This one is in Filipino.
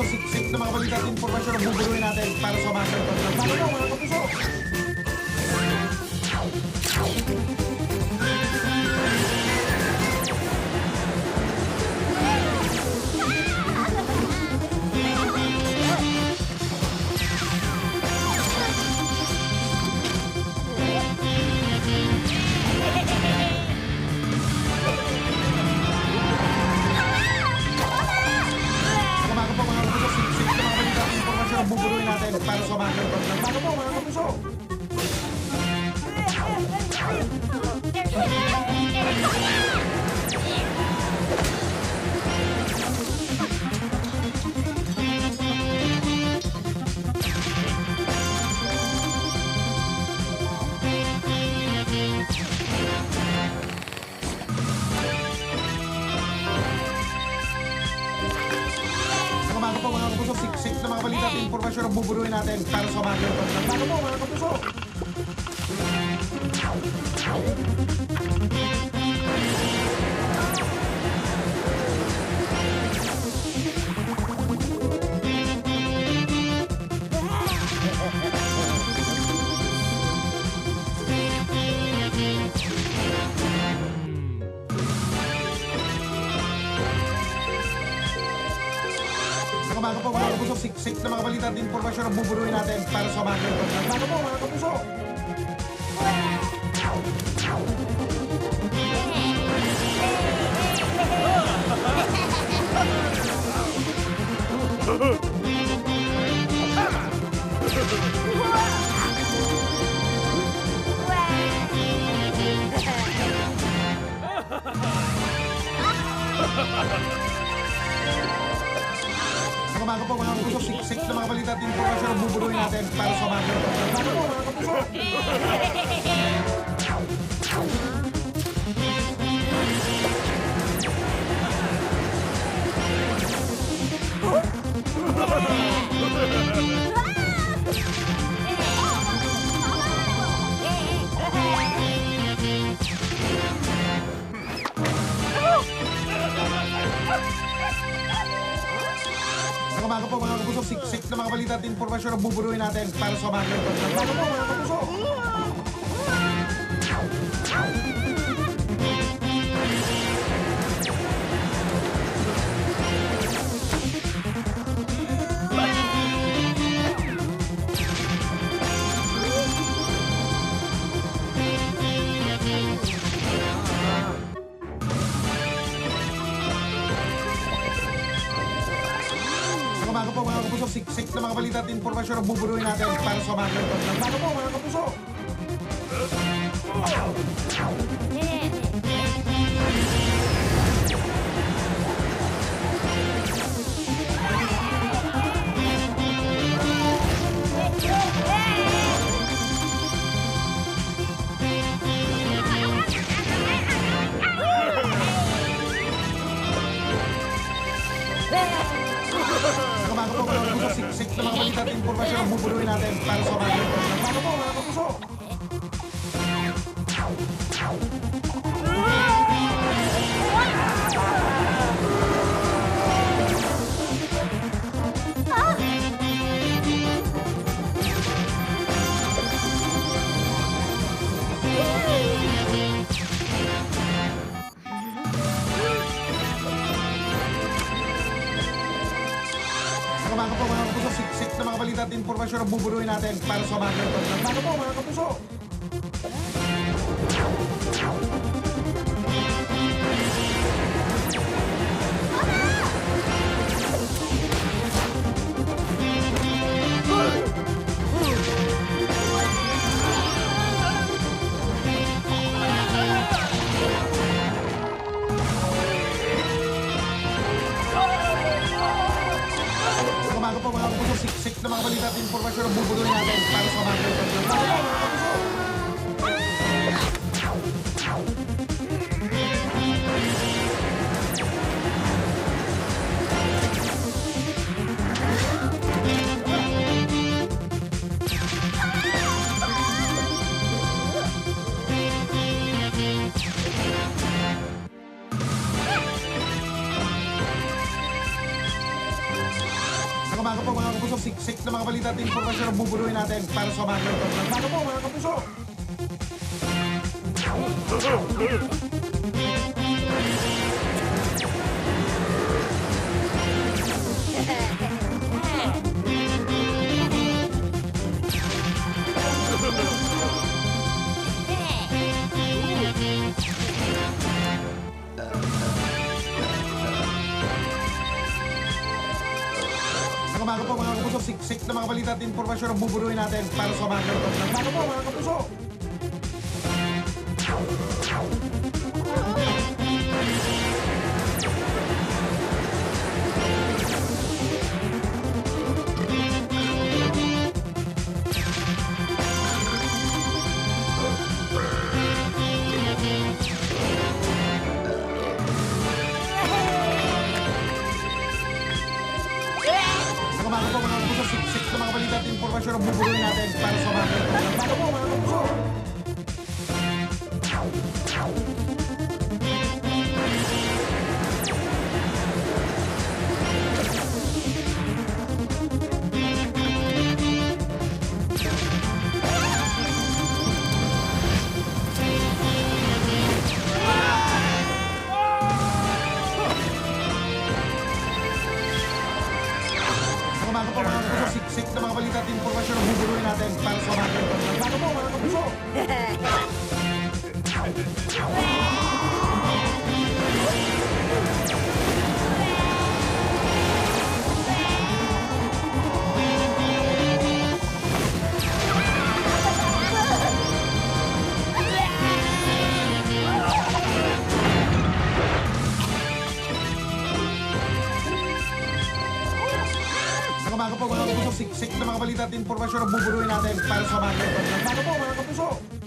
kapuso, siksik na mga balita at informasyon ang buburuin natin para sa mga ng bago po mga kapuso. Umaga po mga kapuso, siksik na mga balita at informasyon ang buburuin natin para sa mga ng bago po mga kapuso. Umaga po mga kapuso, siksik na mga balita at informasyon ang buburuin natin para sa mga ng bago po mga kapuso. Umaga po mga kapuso, siksik na mga balita at informasyon ang buburuin natin para sa mga ng bago po mga kapuso. Umaga po mga kapuso, siksik na mga balita at informasyon ang buburuin natin para sa mga ng bago po mga kapuso. Umaga po mga kapuso, siksik na mga balita at informasyon ang buburuin natin para sa mga ng bago po mga kapuso. Umaga po mga kapuso, siksik na mga balita at informasyon ang buburuin natin para sa mga ng bago po mga kapuso. Umaga po mga kapuso, siksik na mga balita at informasyon ang buburuin natin para sa mga ng bago po mga kapuso. Umaga po mga kapuso, siksik na mga balita at informasyon ang buburuin natin para sa mga ng bago po mga kapuso. Umaga po mga kapuso, siksik na mga balita at informasyon ang buburuin natin para sa mga ng bago po mga kapuso. kapuso, siksik na mga balita at informasyon ang bubunuin natin para sa umaga ito. Bago po mga kapuso! Mga umaga po mga kapuso, siksik na mga balita at informasyon ang bubunuin natin para sa umaga ito. Bago po mga kapuso! Mga umaga po mga kapuso, siksik na mga balita at informasyon ang bubunuin natin para sa umaga ito. Bago po mga kapuso! Mga umaga po mga kapuso, siksik na mga balita at informasyon ang bubunuin natin para sa umaga ito. Bago po mga kapuso! Mga umaga po mga kapuso, siksik na mga balita at informasyon ang bubunuin natin para sa umaga ito. Bago po mga kapuso!